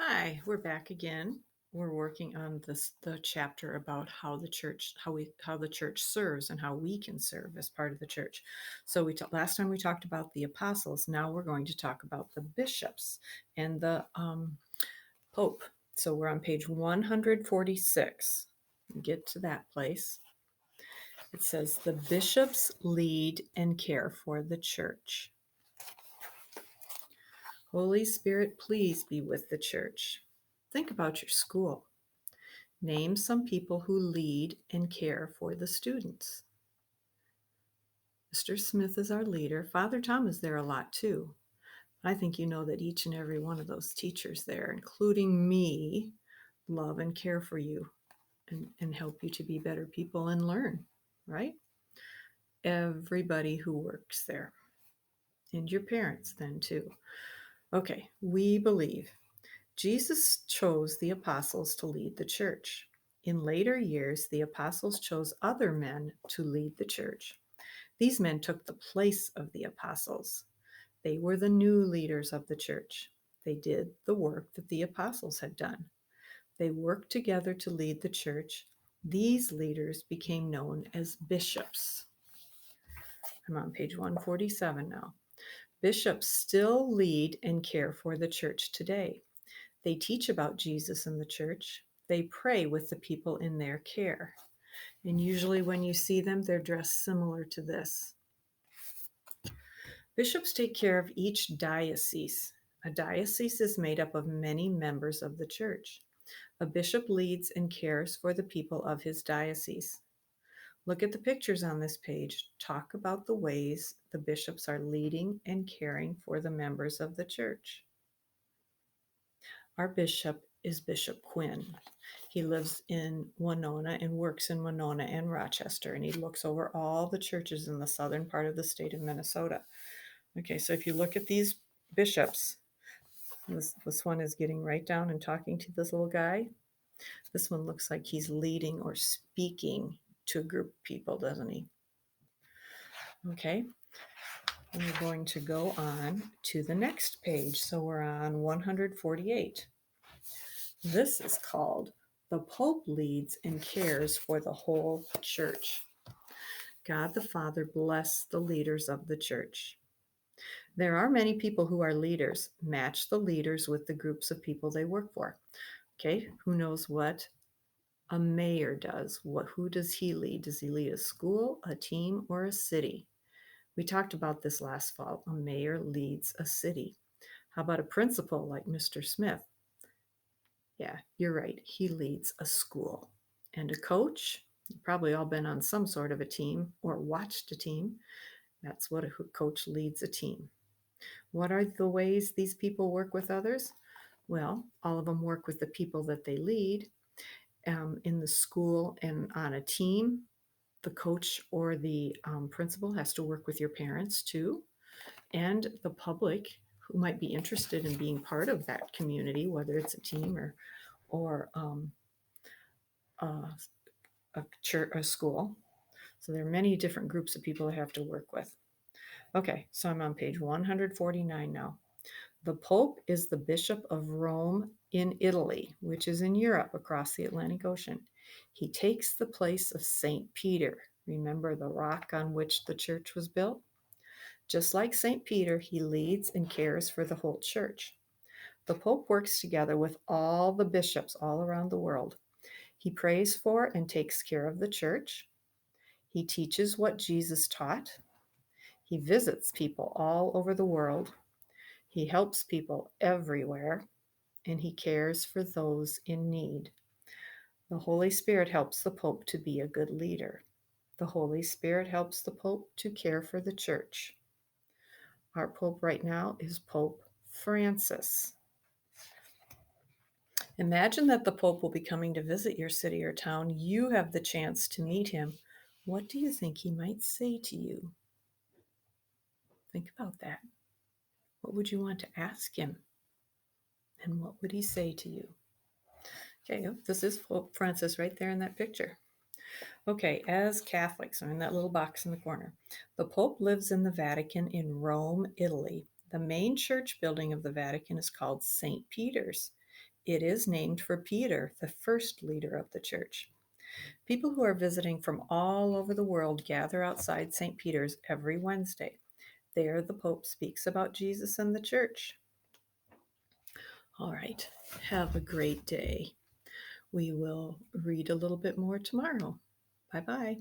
Hi, we're back again. We're working on the chapter about how the church serves and how we can serve as part of the church. So last time we talked about the apostles. Now we're going to talk about the bishops and the pope. So we're on page 146. Get to that place. It says the bishops lead and care for the church. Holy Spirit, please be with the church. Think about your school. Name some people who lead and care for the students. Mr. Smith is our leader. Father Tom is there a lot too. I think you know that each and every one of those teachers there, including me, love and care for you and help you to be better people and learn, right? Everybody who works there. And your parents then too. Okay, we believe Jesus chose the apostles to lead the church. In later years, the apostles chose other men to lead the church. These men took the place of the apostles. They were the new leaders of the church. They did the work that the apostles had done. They worked together to lead the church. These leaders became known as bishops. I'm on page 147 now. Bishops still lead and care for the church today. They teach about Jesus in the church. They pray with the people in their care. And usually, when you see them, they're dressed similar to this. Bishops take care of each diocese. A diocese is made up of many members of the church. A bishop leads and cares for the people of his diocese. Look at the pictures on this page. Talk about the ways the bishops are leading and caring for the members of the church. Our bishop is Bishop Quinn. He lives in Winona and works in Winona and Rochester, and he looks over all the churches in the southern part of the state of Minnesota. Okay, so if you look at these bishops, this one is getting right down and talking to this little guy. This one looks like he's leading or speaking to a group of people, doesn't he? Okay, we're going to go on to the next page. So we're on 148. This is called The Pope Leads and Cares for the Whole Church. God the Father bless the leaders of the church. There are many people who are leaders. Match the leaders with the groups of people they work for. Okay, who knows what a mayor does? Who does he lead? Does he lead a school, a team, or a city? We talked about this last fall. A mayor leads a city. How about a principal like Mr. Smith? Yeah, you're right. He leads a school. And a coach? You've probably all been on some sort of a team or watched a team. That's what a coach leads a team. What are the ways these people work with others? Well, all of them work with the people that they lead. In the school and on a team, the coach or the principal has to work with your parents too, and the public who might be interested in being part of that community, whether it's a team or a church, a school. So there are many different groups of people I have to work with. Okay, so I'm on page 149 now. The Pope is the Bishop of Rome in Italy, which is in Europe across the Atlantic Ocean. He takes the place of St. Peter. Remember the rock on which the church was built? Just like St. Peter, he leads and cares for the whole church. The Pope works together with all the bishops all around the world. He prays for and takes care of the church. He teaches what Jesus taught. He visits people all over the world. He helps people everywhere, and he cares for those in need. The Holy Spirit helps the Pope to be a good leader. The Holy Spirit helps the Pope to care for the church. Our Pope right now is Pope Francis. Imagine that the Pope will be coming to visit your city or town. You have the chance to meet him. What do you think he might say to you? Think about that. What would you want to ask him? And what would he say to you? Okay, this is Pope Francis right there in that picture. Okay, as Catholics, are in that little box in the corner. The Pope lives in the Vatican in Rome, Italy. The main church building of the Vatican is called St. Peter's. It is named for Peter, the first leader of the church. People who are visiting from all over the world gather outside St. Peter's every Wednesday. There, the Pope speaks about Jesus and the church. All right, have a great day. We will read a little bit more tomorrow. Bye bye.